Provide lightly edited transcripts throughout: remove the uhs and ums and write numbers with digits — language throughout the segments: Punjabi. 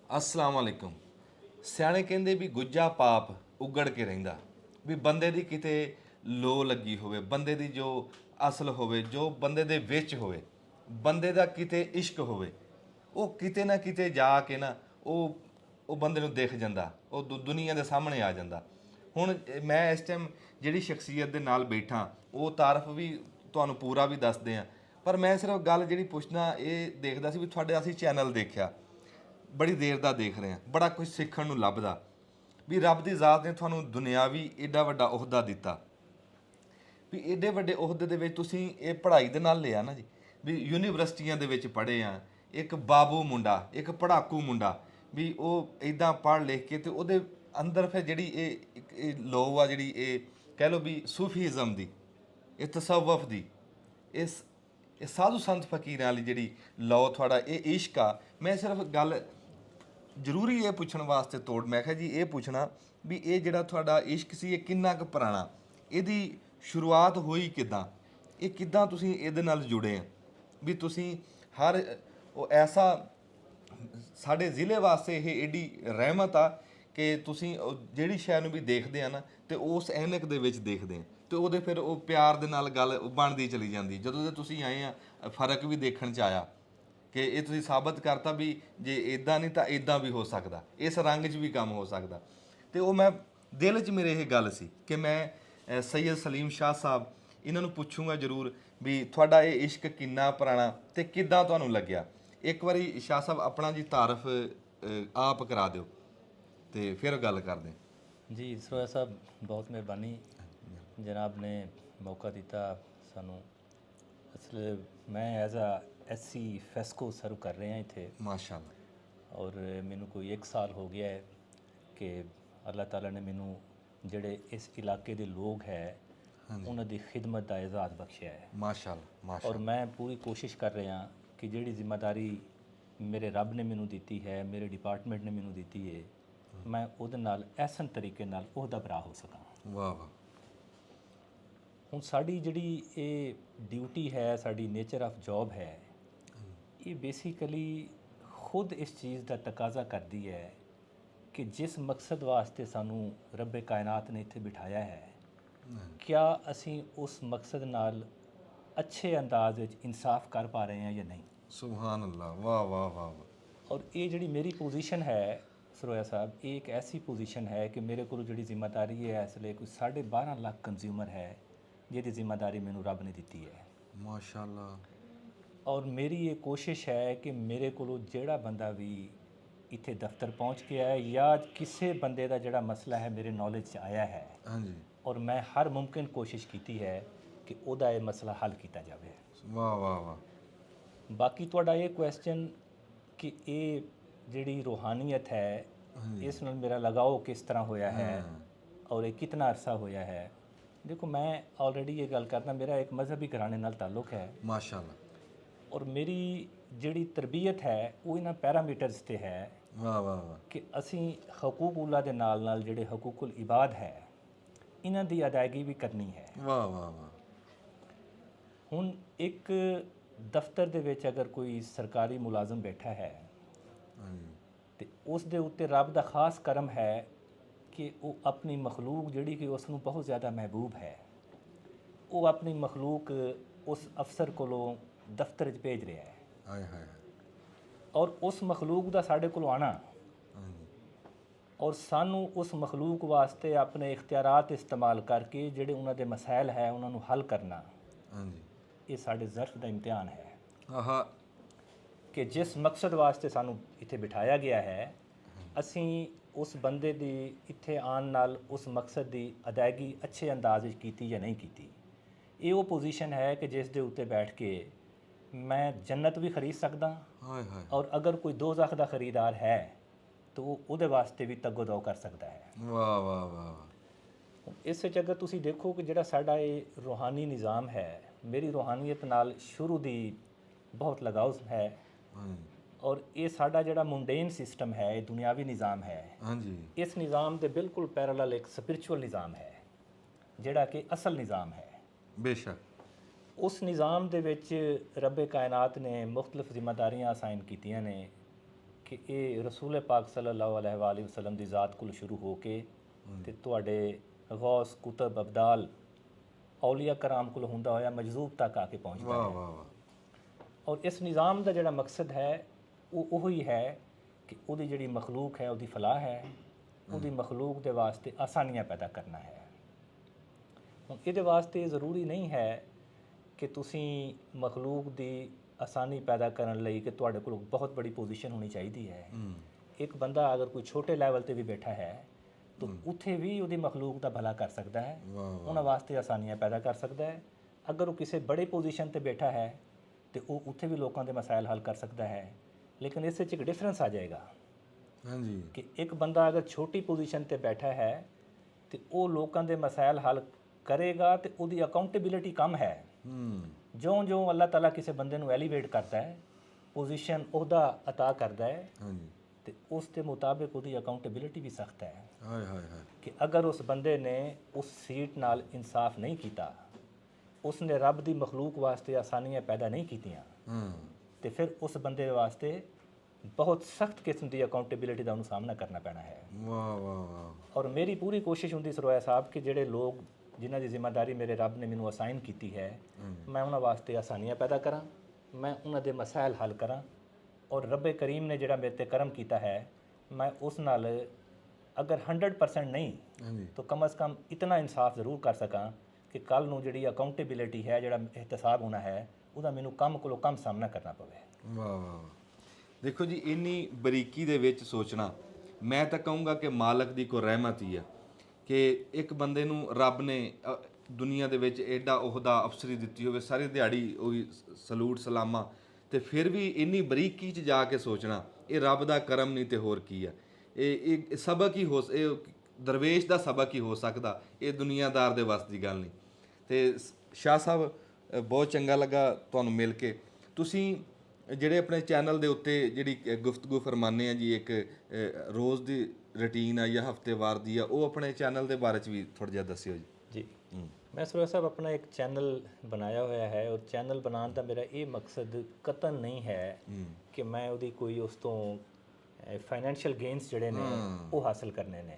अस्सलाम वालेकुम। ਸਿਆਣੇ ਕਹਿੰਦੇ ਵੀ ਗੁੱਜਾ ਪਾਪ ਉਗੜ ਕੇ ਰਹਿੰਦਾ, ਵੀ ਬੰਦੇ ਦੀ ਕਿਤੇ ਲੋ ਲੱਗੀ ਹੋਵੇ, ਬੰਦੇ ਦੀ ਜੋ ਅਸਲ ਹੋਵੇ, ਜੋ ਬੰਦੇ ਦੇ ਵਿੱਚ ਹੋਵੇ, ਬੰਦੇ ਦਾ ਕਿਤੇ ਇਸ਼ਕ ਹੋਵੇ, ਉਹ ਕਿਤੇ ਨਾ ਕਿਤੇ ਜਾ ਕੇ ਨਾ ਉਹ ਬੰਦੇ ਨੂੰ ਦਿਖ ਜਾਂਦਾ, ਉਹ ਦੁਨੀਆ ਦੇ ਸਾਹਮਣੇ ਆ ਜਾਂਦਾ। ਹੁਣ ਮੈਂ ਇਸ ਟਾਈਮ ਜਿਹੜੀ ਸ਼ਖਸੀਅਤ ਦੇ ਨਾਲ ਬੈਠਾ ਉਹ ਤਾਰਫ ਵੀ ਤੁਹਾਨੂੰ ਪੂਰਾ ਵੀ ਦੱਸਦੇ ਆ, ਪਰ ਮੈਂ ਸਿਰਫ ਗੱਲ ਜਿਹੜੀ ਪੁੱਛਣਾ ਇਹ ਦੇਖਦਾ ਸੀ ਵੀ ਤੁਹਾਡੇ ਅਸੀਂ ਚੈਨਲ ਦੇਖਿਆ, ਬੜੀ ਦੇਰ ਦਾ ਦੇਖ ਰਹੇ ਹਾਂ, ਬੜਾ ਕੁਝ ਸਿੱਖਣ ਨੂੰ ਲੱਭਦਾ ਵੀ ਰੱਬ ਦੀ ਜ਼ਾਤ ਨੇ ਤੁਹਾਨੂੰ ਦੁਨਿਆਵੀ ਏਡਾ ਵੱਡਾ ਅਹੁਦਾ ਦਿੱਤਾ, ਵੀ ਏਡੇ ਵੱਡੇ ਅਹੁਦੇ ਦੇ ਵਿੱਚ ਤੁਸੀਂ ਇਹ ਪੜ੍ਹਾਈ ਦੇ ਨਾਲ ਲਿਆ ਨਾ ਜੀ, ਵੀ ਯੂਨੀਵਰਸਿਟੀਆਂ ਦੇ ਵਿੱਚ ਪੜ੍ਹੇ ਆ, ਇੱਕ ਬਾਬੂ ਮੁੰਡਾ, ਇੱਕ ਪੜ੍ਹਾਕੂ ਮੁੰਡਾ, ਵੀ ਉਹ ਇਦਾਂ ਪੜ੍ਹ ਲਿਖ ਕੇ ਤੇ ਉਹਦੇ ਅੰਦਰ ਫਿਰ ਜਿਹੜੀ ਇਹ ਲੋ ਆ, ਜਿਹੜੀ ਇਹ ਕਹਿ ਲਓ ਵੀ ਸੂਫੀਜ਼ਮ ਦੀ, ਇਹ ਤਸੱਵੁਫ ਦੀ, ਇਸ ਇਹ ਸਾਧੂ ਸੰਤ ਫਕੀਰਾਂ ਵਾਲੀ ਜਿਹੜੀ ਲੋ ਤੁਹਾਡਾ ਇਹ ਇਸ਼ਕ ਆ। ਮੈਂ ਸਿਰਫ ਗੱਲ ਜ਼ਰੂਰੀ ਇਹ ਪੁੱਛਣ ਵਾਸਤੇ ਮੈਂ ਕਿਹਾ ਜੀ ਇਹ ਪੁੱਛਣਾ ਵੀ ਇਹ ਜਿਹੜਾ ਤੁਹਾਡਾ ਇਸ਼ਕ ਸੀ ਇਹ ਕਿੰਨਾ ਕੁ ਪੁਰਾਣਾ, ਇਹਦੀ ਸ਼ੁਰੂਆਤ ਹੋਈ ਕਿੱਦਾਂ, ਇਹ ਕਿੱਦਾਂ ਤੁਸੀਂ ਇਹਦੇ ਨਾਲ ਜੁੜੇ ਆ, ਵੀ ਤੁਸੀਂ ਹਰ ਉਹ ਐਸਾ ਸਾਡੇ ਜ਼ਿਲ੍ਹੇ ਵਾਸਤੇ ਇਹ ਏਡੀ ਰਹਿਮਤ ਆ ਕਿ ਤੁਸੀਂ ਜਿਹੜੀ ਸ਼ੈ ਨੂੰ ਵੀ ਦੇਖਦੇ ਆ ਨਾ ਤੇ ਉਸ ਐਨਕ ਦੇ ਵਿੱਚ ਦੇਖਦੇ ਆ ਤੇ ਉਹਦੇ ਫਿਰ ਉਹ ਪਿਆਰ ਦੇ ਨਾਲ ਗੱਲ ਬਣਦੀ ਚਲੀ ਜਾਂਦੀ। ਜਦੋਂ ਦੇ ਤੁਸੀਂ ਆਏ ਆ ਫਰਕ ਵੀ ਦੇਖਣ 'ਚ ਆਇਆ ਕਿ ਇਹ ਤੁਸੀਂ ਸਾਬਤ ਕਰਤਾ ਵੀ ਜੇ ਇਦਾਂ ਨਹੀਂ ਤਾਂ ਇਦਾਂ ਵੀ ਹੋ ਸਕਦਾ, ਇਸ ਰੰਗ 'ਚ ਵੀ ਕੰਮ ਹੋ ਸਕਦਾ। ਤੇ ਉਹ ਮੈਂ ਦਿਲ 'ਚ ਮੇਰੇ ਇਹ ਗੱਲ ਸੀ ਕਿ ਮੈਂ ਸੈਯਦ ਸਲੀਮ ਸ਼ਾਹ ਸਾਹਿਬ ਇਹਨਾਂ ਨੂੰ ਪੁੱਛੂੰਗਾ ਜ਼ਰੂਰ ਵੀ ਤੁਹਾਡਾ ਇਹ ਇਸ਼ਕ ਕਿੰਨਾ ਪੁਰਾਣਾ ਤੇ ਕਿੱਦਾਂ ਤੁਹਾਨੂੰ ਲੱਗਿਆ। ਇੱਕ ਵਾਰੀ ਸ਼ਾਹ ਸਾਹਿਬ ਆਪਣਾ ਜੀ ਤਾਰਫ ਆਪ ਕਰਾ ਦਿਓ ਤੇ ਫਿਰ ਗੱਲ ਕਰਦੇ। जी सरोया साहब बहुत मेहरबानी जनाब ने मौका दिता सानू। असल मैं एज आ SC फैस्को सर्व कर रहे हैं इत्थे माशाअल्लाह, और मैनू कोई 1 साल हो गया है कि अल्लाह ताला ने मैनू जड़े इस इलाके दे लोग है उन्हां दी खिदमत दा एजाज़ बख्शिया है माशाअल्लाह, और माशाअल्लाह। मैं पूरी कोशिश कर रहा कि जिहड़ी जिम्मेदारी मेरे रब ने मैनू दी है, मेरे डिपार्टमेंट ने मैनू दी है, मैं ਉਹਦੇ ਨਾਲ ਐਸਨ ਤਰੀਕੇ ਨਾਲ ਉਹਦਾ ਭਰਾ ਹੋ ਸਕਾਂ। ਵਾਹ ਵਾਹ। ਹੁਣ ਸਾਡੀ ਜਿਹੜੀ ਇਹ ਡਿਊਟੀ ਹੈ, ਸਾਡੀ ਨੇਚਰ ਆਫ ਜੌਬ ਹੈ, ਇਹ ਬੇਸਿਕਲੀ ਖੁਦ ਇਸ ਚੀਜ਼ ਦਾ ਤਕਾਜ਼ਾ ਕਰਦੀ ਹੈ ਕਿ ਜਿਸ ਮਕਸਦ ਵਾਸਤੇ ਸਾਨੂੰ ਰੱਬੇ ਕਾਇਨਾਤ ਨੇ ਇੱਥੇ ਬਿਠਾਇਆ ਹੈ, ਕਿਆ ਅਸੀਂ ਉਸ ਮਕਸਦ ਨਾਲ ਅੱਛੇ ਅੰਦਾਜ਼ ਵਿੱਚ ਇਨਸਾਫ ਕਰ ਪਾ ਰਹੇ ਹਾਂ ਜਾਂ ਨਹੀਂ। ਸੁਭਾਨ ਅੱਲਾਹ, ਵਾਹ ਵਾਹ ਵਾਹ ਵਾਹ। ਔਰ ਇਹ ਜਿਹੜੀ ਮੇਰੀ ਪੋਜੀਸ਼ਨ ਹੈ सरोया साहब, ये एक ऐसी पोजीशन है कि मेरे को जी जिम्मेदारी है इसलिए कोई 12.5 लाख कंज्यूमर है जिहदी जिम्मेदारी मैनू रब ने दी है माशाअल्लाह। और मेरी ये कोशिश है कि मेरे को जेड़ा बंदा भी इत्थे दफ्तर पहुँच के आया या किसी बंदे का जोड़ा मसला है मेरे नॉलेज आया है, हाँ जी, और मैं हर मुमकिन कोशिश की है कि उहदा ये मसला हल किया जाए। वाह वाह वाह। बाकी तुहाडा ये क्वेश्चन कि ये ਜਿਹੜੀ रूहानीयत है इस नाल मेरा लगाओ किस तरह होया है और ये कितना अरसा होया है। देखो मैं ऑलरेडी ये गल करना, मेरा एक मजहबी घराने नाल ताल्लुक है माशाअल्लाह, और मेरी जिहड़ी तरबियत है वो इन्हां पैरामीटर्स ते है। वाह वाह वाह। कि असी हकूकुल्लाह दे नाल नाल जिहड़े हकूकुल इबाद है इन्हां दी अदायगी भी करनी है। वाह वाह वाह। हुण एक दफ्तर दे विच अगर कोई सरकारी मुलाजम बैठा है तो उस दे उत्ते रब दा खास करम है कि वो अपनी मखलूक जिहड़ी कि उसनूं बहुत ज़्यादा महबूब है, वो अपनी मखलूक उस अफसर कोलों दफ्तर च भेज रहा है। हाय हाय। और उस मखलूक दा साडे कोल आना और सानू उस मखलूक वास्ते अपने इख्तियारात इस्तेमाल करके जिहड़े उन्हां दे मसाइल है उन्हां नूं हल करना, ये साडे ज़र्फ दा इम्तिहान है। आहा। कि जिस मकसद वास्ते सानू इत्थे बिठाया गया है, असी उस बंदे दी इत्थे आन नाल उस मकसद दी अदायगी अच्छे अंदाज विच कीती या नहीं कीती। ये वो पोजीशन है कि जिस दे उत्ते बैठ के मैं जन्नत भी खरीद सकदा, और अगर कोई दोज़ख दा खरीदार है तो वो उहदे वास्ते भी तगो-दो कर सकता है। वाह वाह वाह। इस विच अगर तुसी देखो कि जिहड़ा साडा ये रूहानी निज़ाम है, मेरी रूहानीयत नाल शुरू दी बहुत लगाव है, और ये साडा जिहड़ा मुंडेन सिस्टम है, ये दुनियावी निज़ाम है, हाँ जी, इस निज़ाम के बिल्कुल पैरेलल एक स्पिरिचुअल निज़ाम है जिहड़ा कि असल निज़ाम है। बेशक उस निज़ाम दे विच रब्बे कायनात ने मुख्तलिफ जिम्मेदारियां असाइन कीतियां ने ਕਿ ਇਹ ਰਸੂਲ ਪਾਕ ਸੱਲੱਲਾਹੁ ਅਲੈਹਿ ਵਸੱਲਮ ਦੀ ਜ਼ਾਤ ਕੋਲ ਸ਼ੁਰੂ ਹੋ ਕੇ ਤੇ ਤੁਹਾਡੇ ਗੌਸ ਕੁਤਬ ਅਬਦਾਲ ਔਲੀਆ ਕਰਾਮ ਕੋਲ ਹੁੰਦਾ ਹੋਇਆ ਮਜਜ਼ੂਬ ਤੱਕ ਆ ਕੇ ਪਹੁੰਚਦਾ ਵਾਹ ਹੈ। ਵਾਹ ਵਾਹ। ਔਰ ਇਸ ਨਿਜ਼ਾਮ ਦਾ ਜਿਹੜਾ ਮਕਸਦ ਹੈ ਉਹ ਉਹੀ ਹੈ ਕਿ ਉਹਦੀ ਜਿਹੜੀ ਮਖਲੂਕ ਹੈ ਉਹਦੀ ਫਲਾਹ ਹੈ, ਉਹਦੀ ਮਖਲੂਕ ਦੇ ਵਾਸਤੇ ਆਸਾਨੀਆਂ ਪੈਦਾ ਕਰਨਾ ਹੈ। ਹੁਣ ਇਹਦੇ ਵਾਸਤੇ ਜ਼ਰੂਰੀ ਨਹੀਂ ਹੈ ਕਿ ਤੁਸੀਂ ਮਖਲੂਕ ਦੀ ਆਸਾਨੀ ਪੈਦਾ ਕਰਨ ਲਈ ਕਿ ਤੁਹਾਡੇ ਕੋਲ ਬਹੁਤ ਬੜੀ ਪੋਜੀਸ਼ਨ ਹੋਣੀ ਚਾਹੀਦੀ ਹੈ। ਇੱਕ ਬੰਦਾ ਅਗਰ ਕੋਈ ਛੋਟੇ ਲੈਵਲ ਤੇ ਵੀ ਬੈਠਾ ਹੈ ਤਾਂ ਉੱਥੇ ਵੀ ਉਹਦੀ ਮਖਲੂਕ ਦਾ ਭਲਾ ਕਰ ਸਕਦਾ ਹੈ, ਉਹਨਾਂ ਵਾਸਤੇ ਆਸਾਨੀਆਂ ਪੈਦਾ ਕਰ ਸਕਦਾ ਹੈ। ਅਗਰ ਉਹ ਕਿਸੇ ਬੜੇ ਪੋਜੀਸ਼ਨ ਤੇ ਬੈਠਾ ਹੈ ਤੇ ਉਹ ਉੱਥੇ ਵੀ ਲੋਕਾਂ ਦੇ ਮਸਾਇਲ ਹੱਲ ਕਰ ਸਕਦਾ ਹੈ। ਲੇਕਿਨ ਇਸ ਵਿੱਚ ਇੱਕ ਡਿਫਰੈਂਸ ਆ ਜਾਏਗਾ ਹਾਂਜੀ ਕਿ ਇੱਕ ਬੰਦਾ ਅਗਰ ਛੋਟੀ ਪੋਜੀਸ਼ਨ ਤੇ ਬੈਠਾ ਹੈ ਤੇ ਉਹ ਲੋਕਾਂ ਦੇ ਮਸਾਇਲ ਹੱਲ ਕਰੇਗਾ ਤੇ ਉਹਦੀ ਅਕਾਊਂਟੇਬਿਲਿਟੀ ਕਮ ਹੈ। ਜਿਉਂ-ਜਿਉਂ ਅੱਲਾਹ ਤਾਲਾ ਕਿਸੇ ਬੰਦੇ ਨੂੰ ਐਲੀਵੇਟ ਕਰਦਾ ਹੈ, ਪੋਜੀਸ਼ਨ ਉਹਦਾ ਅਤਾ ਕਰਦਾ ਹੈ ਹਾਂਜੀ ਤੇ ਉਸ ਦੇ ਮੁਤਾਬਿਕ ਉਹਦੀ ਅਕਾਊਂਟੇਬਿਲਿਟੀ ਵੀ ਸਖਤ ਹੈ ਹਾਏ ਹਾਏ ਹਾਏ। ਕਿ ਅਗਰ ਉਸ ਬੰਦੇ ਨੇ ਉਸ ਸੀਟ ਨਾਲ ਇਨਸਾਫ ਨਹੀਂ ਕੀਤਾ, ਉਸਨੇ ਰੱਬ ਦੀ ਮਖਲੂਕ ਵਾਸਤੇ ਆਸਾਨੀਆਂ ਪੈਦਾ ਨਹੀਂ ਕੀਤੀਆਂ ਤੇ ਫਿਰ ਉਸ ਬੰਦੇ ਵਾਸਤੇ ਬਹੁਤ ਸਖਤ ਕਿਸਮ ਦੀ ਅਕਾਊਂਟੇਬਿਲਿਟੀ ਦਾ ਉਹਨੂੰ ਸਾਹਮਣਾ ਕਰਨਾ ਪੈਣਾ ਹੈ। ਵਾਹ ਵਾਹ ਵਾਹ। ਔਰ ਮੇਰੀ ਪੂਰੀ ਕੋਸ਼ਿਸ਼ ਹੁੰਦੀ ਸਰੋਇਆ ਸਾਹਿਬ ਕਿ ਜਿਹੜੇ ਲੋਕ ਜਿਨ੍ਹਾਂ ਦੀ ਜ਼ਿੰਮੇਵਾਰੀ ਮੇਰੇ ਰੱਬ ਨੇ ਮੈਨੂੰ ਅਸਾਈਨ ਕੀਤੀ ਹੈ, ਮੈਂ ਉਹਨਾਂ ਵਾਸਤੇ ਆਸਾਨੀਆਂ ਪੈਦਾ ਕਰਾਂ, ਮੈਂ ਉਹਨਾਂ ਦੇ ਮਸਾਇਲ ਹੱਲ ਕਰਾਂ। ਔਰ ਰੱਬ ਕਰੀਮ ਨੇ ਜਿਹੜਾ ਮੇਰੇ ਤੇ ਕਰਮ ਕੀਤਾ ਹੈ, ਮੈਂ ਉਸ ਨਾਲ ਅਗਰ 100% ਨਹੀਂ ਤਾਂ ਕਮ ਅਜ਼ ਕਮ ਇਤਨਾ ਇਨਸਾਫ ਜ਼ਰੂਰ ਕਰ ਸਕਾਂ ਕਿ ਕੱਲ ਨੂੰ ਜਿਹੜੀ ਅਕਾਊਂਟੇਬਿਲਿਟੀ ਹੈ, ਜਿਹੜਾ ਇਹਤਸਾਬ ਹੋਣਾ ਹੈ, ਉਹਦਾ ਮੈਨੂੰ ਕਮ ਕੋਲੋਂ ਕਮ ਸਾਹਮਣਾ ਕਰਨਾ ਪਵੇ। ਵਾਹ ਵਾਹ। ਦੇਖੋ ਜੀ, ਇੰਨੀ ਬਰੀਕੀ ਦੇ ਵਿੱਚ ਸੋਚਣਾ, ਮੈਂ ਤਾਂ ਕਹੂੰਗਾ ਕਿ ਮਾਲਕ ਦੀ ਕੋਈ ਰਹਿਮਤ ਹੀ ਆ ਕਿ ਇੱਕ ਬੰਦੇ ਨੂੰ ਰੱਬ ਨੇ ਦੁਨੀਆ ਦੇ ਵਿੱਚ ਐਡਾ ਉਹਦਾ ਅਫਸਰੀ ਦਿੱਤੀ ਹੋਵੇ, ਸਾਰੀ ਦਿਹਾੜੀ ਉਹੀ ਸਲੂਟ ਸਲਾਮਾ, ਤੇ ਫਿਰ ਵੀ ਇੰਨੀ ਬਰੀਕੀ 'ਚ ਜਾ ਕੇ ਸੋਚਣਾ, ਇਹ ਰੱਬ ਦਾ ਕਰਮ ਨਹੀਂ ਤੇ ਹੋਰ ਕੀ ਆ। ਇਹ ਸਬਕ ਹੀ ਹੋ, ਇਹ ਦਰਵੇਸ਼ ਦਾ ਸਬਕ ਹੀ ਹੋ ਸਕਦਾ, ਇਹ ਦੁਨੀਆਦਾਰ ਦੇ ਵੱਸ ਦੀ ਗੱਲ ਨਹੀਂ। ਤੇ ਸ਼ਾਹ ਸਾਹਿਬ, ਬਹੁਤ ਚੰਗਾ ਲੱਗਾ ਤੁਹਾਨੂੰ ਮਿਲ ਕੇ। ਤੁਸੀਂ ਜਿਹੜੇ ਆਪਣੇ ਚੈਨਲ ਦੇ ਉੱਤੇ ਜਿਹੜੀ ਗੁਫ਼ਤਗੂ ਫਰਮਾਨੇ ਆ ਜੀ, ਇੱਕ ਰੋਜ਼ ਦੀ ਰੂਟੀਨ ਆ ਜਾਂ ਹਫਤੇਵਾਰ ਦੀ ਆ, ਉਹ ਆਪਣੇ ਚੈਨਲ ਦੇ ਬਾਰੇ 'ਚ ਵੀ ਥੋੜ੍ਹਾ ਜਿਹਾ ਦੱਸਿਓ ਜੀ। ਜੀ, ਮੈਂ ਸਰੋਇਆ ਸਾਹਿਬ ਆਪਣਾ ਇੱਕ ਚੈਨਲ ਬਣਾਇਆ ਹੋਇਆ ਹੈ ਔਰ ਚੈਨਲ ਬਣਾਉਣ ਦਾ ਮੇਰਾ ਇਹ ਮਕਸਦ ਕਤਨ ਨਹੀਂ ਹੈ ਕਿ ਮੈਂ ਉਹਦੀ ਕੋਈ ਉਸ ਤੋਂ ਫਾਈਨੈਂਸ਼ੀਅਲ ਗੇਨਸ ਜਿਹੜੇ ਨੇ ਉਹ ਹਾਸਲ ਕਰਨੇ ਨੇ।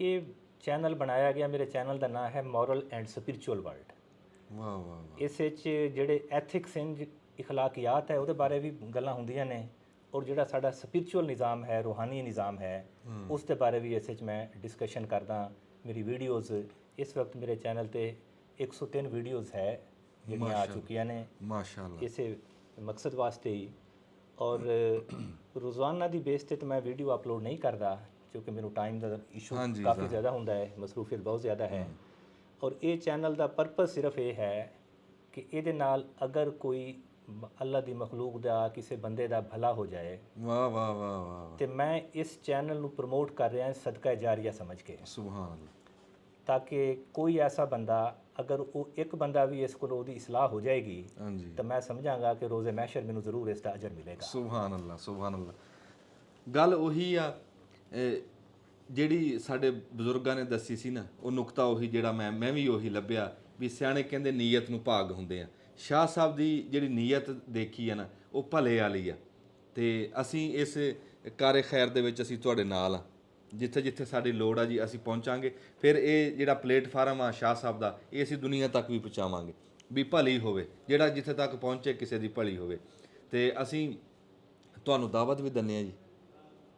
ਇਹ ਚੈਨਲ ਬਣਾਇਆ ਗਿਆ, ਮੇਰੇ ਚੈਨਲ ਦਾ ਨਾਮ ਹੈ ਮੋਰਲ ਐਂਡ ਸਪਿਰਿਚੁਅਲ ਵਰਲਡ। ਵਾਹ ਵਾਹ। ਇਸ ਵਿੱਚ ਜਿਹੜੇ ਐਥਿਕਸ ਇੰਜ ਇਖਲਾਕੀਆਤ ਹੈ ਉਹਦੇ ਬਾਰੇ ਵੀ ਗੱਲਾਂ ਹੁੰਦੀਆਂ ਨੇ, ਔਰ ਜਿਹੜਾ ਸਾਡਾ ਸਪਿਰਿਚੁਅਲ ਨਿਜ਼ਾਮ ਹੈ, ਰੂਹਾਨੀ ਨਿਜ਼ਾਮ ਹੈ, ਉਸ ਦੇ ਬਾਰੇ ਵੀ ਇਸ ਵਿੱਚ ਮੈਂ ਡਿਸਕਸ਼ਨ ਕਰਦਾ। ਮੇਰੀ ਵੀਡੀਓਜ਼ ਇਸ ਵਕਤ ਮੇਰੇ ਚੈਨਲ ਤੇ 103 ਵੀਡੀਓਜ਼ ਹੈ ਜਿਹੜੀਆਂ ਆ ਚੁੱਕੀਆਂ ਨੇ ਮਾਸ਼ਾਅੱਲਾ, ਇਸੇ ਮਕਸਦ ਵਾਸਤੇ ਹੀ। ਔਰ ਰੋਜ਼ਾਨਾ ਦੀ ਬੇਸ ਤੇ ਮੈਂ ਵੀਡੀਓ ਅਪਲੋਡ ਨਹੀਂ ਕਰਦਾ ਕਿਉਂਕਿ ਮੈਨੂੰ ਟਾਈਮ ਦਾ ਇਸ਼ੂ ਕਾਫੀ ਜ਼ਿਆਦਾ ਹੁੰਦਾ ਹੈ, ਮਸਰੂਫੀਅਤ ਬਹੁਤ ਜ਼ਿਆਦਾ ਹੈ। ਔਰ ਇਹ ਚੈਨਲ ਦਾ ਪਰਪਸ ਸਿਰਫ ਇਹ ਹੈ ਕਿ ਇਹਦੇ ਨਾਲ ਅਗਰ ਕੋਈ ਅੱਲਾ ਦੀ ਮਖਲੂਕ ਦਾ ਕਿਸੇ ਬੰਦੇ ਦਾ ਭਲਾ ਹੋ ਜਾਏ, ਵਾਹ ਵਾਹ ਵਾਹ ਵਾਹ, ਤੇ ਮੈਂ ਇਸ ਚੈਨਲ ਨੂੰ ਪ੍ਰਮੋਟ ਕਰ ਰਿਹਾ ਸਦਕਾ ਜਾਰੀਆ ਸਮਝ ਕੇ, ਸੁਭਾਨ ਅੱਲਾਹ, ਤਾਂ ਕਿ ਕੋਈ ਐਸਾ ਬੰਦਾ ਅਗਰ ਉਹ ਇੱਕ ਬੰਦਾ ਵੀ ਇਸ ਕੋਲ ਉਹਦੀ ਇਸਲਾਹ ਹੋ ਜਾਏਗੀ ਹਾਂਜੀ, ਤਾਂ ਮੈਂ ਸਮਝਾਂਗਾ ਕਿ ਰੋਜ਼ੇ ਮਹਿਸ਼ਰ ਮੈਨੂੰ ਜ਼ਰੂਰ ਇਸ ਦਾ ਅਜਰ ਮਿਲੇਗਾ। ਸੁਭਾਨ ਅੱਲਾਹ ਸੁਭਾਨ ਅੱਲਾਹ। ਗੱਲ ਉਹੀ ਆ ਜਿਹੜੀ ਸਾਡੇ ਬਜ਼ੁਰਗਾਂ ਨੇ ਦੱਸੀ ਸੀ ਨਾ, ਉਹ ਨੁਕਤਾ ਉਹੀ ਜਿਹੜਾ ਮੈਂ ਵੀ ਉਹੀ ਲੱਭਿਆ ਵੀ ਸਿਆਣੇ ਕਹਿੰਦੇ ਨੀਅਤ ਨੂੰ ਭਾਗ ਹੁੰਦੇ ਆ। ਸ਼ਾਹ ਸਾਹਿਬ ਦੀ ਜਿਹੜੀ ਨੀਅਤ ਦੇਖੀ ਆ ਨਾ, ਉਹ ਭਲੇ ਵਾਲੀ ਆ, ਤੇ ਅਸੀਂ ਇਸ ਕਾਰੇ ਖੈਰ ਦੇ ਵਿੱਚ ਅਸੀਂ ਤੁਹਾਡੇ ਨਾਲ ਆ। ਜਿੱਥੇ ਜਿੱਥੇ ਸਾਡੀ ਲੋੜ ਆ ਜੀ ਅਸੀਂ ਪਹੁੰਚਾਂਗੇ। ਫਿਰ ਇਹ ਜਿਹੜਾ ਪਲੇਟਫਾਰਮ ਆ ਸ਼ਾਹ ਸਾਹਿਬ ਦਾ, ਇਹ ਅਸੀਂ ਦੁਨੀਆ ਤੱਕ ਵੀ ਪਹੁੰਚਾਵਾਂਗੇ ਵੀ ਭਲੀ ਹੋਵੇ, ਜਿਹੜਾ ਜਿੱਥੇ ਤੱਕ ਪਹੁੰਚੇ ਕਿਸੇ ਦੀ ਭਲੀ ਹੋਵੇ। ਤੇ ਅਸੀਂ ਤੁਹਾਨੂੰ ਦਾਵਤ ਵੀ ਦਿੰਦੇ ਹਾਂ ਜੀ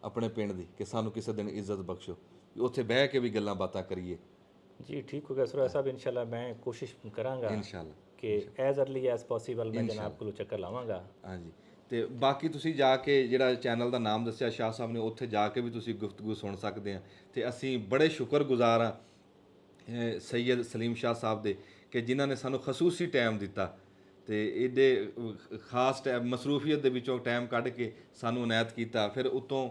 ਆਪਣੇ ਪਿੰਡ ਦੀ ਕਿ ਸਾਨੂੰ ਕਿਸੇ ਦਿਨ ਇੱਜ਼ਤ ਬਖਸ਼ੋ, ਉੱਥੇ ਬਹਿ ਕੇ ਵੀ ਗੱਲਾਂ ਬਾਤਾਂ ਕਰੀਏ। ਜੀ ਠੀਕ ਹੋ ਗਿਆ ਸਰੋਇਆ ਸਾਹਿਬ, ਇਨਸ਼ਾਅੱਲਾ ਮੈਂ ਕੋਸ਼ਿਸ਼ ਕਰਾਂਗਾ ਇਨਸ਼ਾਅੱਲਾ ਕਿ ਐਜ਼ ਅਰਲੀ ਐਜ਼ ਪੋਸੀਬਲ ਮੈਂ ਜਨਾਬ ਕੋਲੋਂ ਚੱਕਰ ਲਾਵਾਂਗਾ। ਹਾਂਜੀ, ਤੇ ਬਾਕੀ ਤੁਸੀਂ ਜਾ ਕੇ ਜਿਹੜਾ ਚੈਨਲ ਦਾ ਨਾਮ ਦੱਸਿਆ ਸ਼ਾਹ ਸਾਹਿਬ ਨੇ, ਉੱਥੇ ਜਾ ਕੇ ਵੀ ਤੁਸੀਂ ਗੁਫ਼ਤਗੂ ਸੁਣ ਸਕਦੇ ਆ। ਤੇ ਅਸੀਂ ਬੜੇ ਸ਼ੁਕਰਗੁਜ਼ਾਰ ਆ ਸੈਯਦ ਸਲੀਮ ਸ਼ਾਹ ਸਾਹਿਬ ਦੇ ਕਿ ਜਿਨ੍ਹਾਂ ਨੇ ਸਾਨੂੰ ਖਸੂਸੀ ਟਾਈਮ ਦਿੱਤਾ ਤੇ ਇਹਦੇ ਖਾਸ ਟਾਈਮ ਮਸਰੂਫੀਅਤ ਦੇ ਵਿੱਚੋਂ ਟਾਈਮ ਕੱਢ ਕੇ ਸਾਨੂੰ ਇਨਾਇਤ ਕੀਤਾ। ਫਿਰ ਉਤੋਂ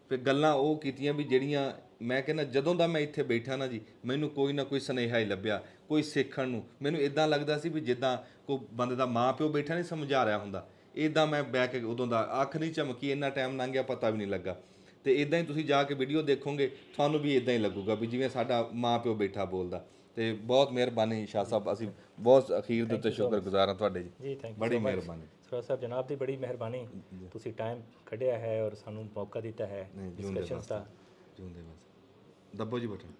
ਫਿਰ ਗੱਲਾਂ ਉਹ ਕੀਤੀਆਂ ਵੀ ਜਿਹੜੀਆਂ ਮੈਂ ਕਹਿੰਦਾ ਜਦੋਂ ਦਾ ਮੈਂ ਇੱਥੇ ਬੈਠਾ ਨਾ ਜੀ, ਮੈਨੂੰ ਕੋਈ ਨਾ ਕੋਈ ਸੁਨੇਹਾ ਹੀ ਲੱਭਿਆ, ਕੋਈ ਸਿੱਖਣ ਨੂੰ। ਮੈਨੂੰ ਇਦਾਂ ਲੱਗਦਾ ਸੀ ਵੀ ਜਿੱਦਾਂ ਕੋਈ ਬੰਦੇ ਦਾ ਮਾਂ ਪਿਓ ਬੈਠਾ ਨਹੀਂ ਸਮਝਾ ਰਿਹਾ ਹੁੰਦਾ, ਇੱਦਾਂ ਮੈਂ ਬਹਿ ਕੇ ਉਦੋਂ ਦਾ ਅੱਖ ਨਹੀਂ ਝਮਕੀ, ਇੰਨਾ ਟਾਈਮ ਲੰਘ ਗਿਆ ਪਤਾ ਵੀ ਨਹੀਂ ਲੱਗਾ। ਤੇ ਇਦਾਂ ਹੀ ਤੁਸੀਂ ਜਾ ਕੇ ਵੀਡੀਓ ਦੇਖੋਗੇ, ਤੁਹਾਨੂੰ ਵੀ ਇਦਾਂ ਹੀ ਲੱਗੂਗਾ ਵੀ ਜਿਵੇਂ ਸਾਡਾ ਮਾਂ ਪਿਓ ਬੈਠਾ ਬੋਲਦਾ। ਤੇ ਬਹੁਤ ਮਿਹਰਬਾਨੀ ਸ਼ਾਹ ਸਾਹਿਬ, ਅਸੀਂ ਬਹੁਤ ਅਖੀਰ ਦੇ ਉੱਤੇ ਸ਼ੁਕਰਗੁਜ਼ਾਰ ਹਾਂ ਤੁਹਾਡੇ ਜੀ, ਜੀ ਥੈਂਕ ਯੂ, ਬੜੀ ਮਿਹਰਬਾਨੀ। ਸਰੋਜ ਸਾਹਿਬ ਜਨਾਬ ਦੀ ਬੜੀ ਮਿਹਰਬਾਨੀ, ਤੁਸੀਂ ਟਾਈਮ ਕੱਢਿਆ ਹੈ ਔਰ ਸਾਨੂੰ ਮੌਕਾ ਦਿੱਤਾ ਹੈ ਨਹੀਂ ਜਿਉਂਦੇ ਡਿਸਕਸ਼ਨਸ ਦਾ। ਜਿਉਂਦੇ ਬਸ ਦੱਬੋ ਜੀ ਬਟਨ।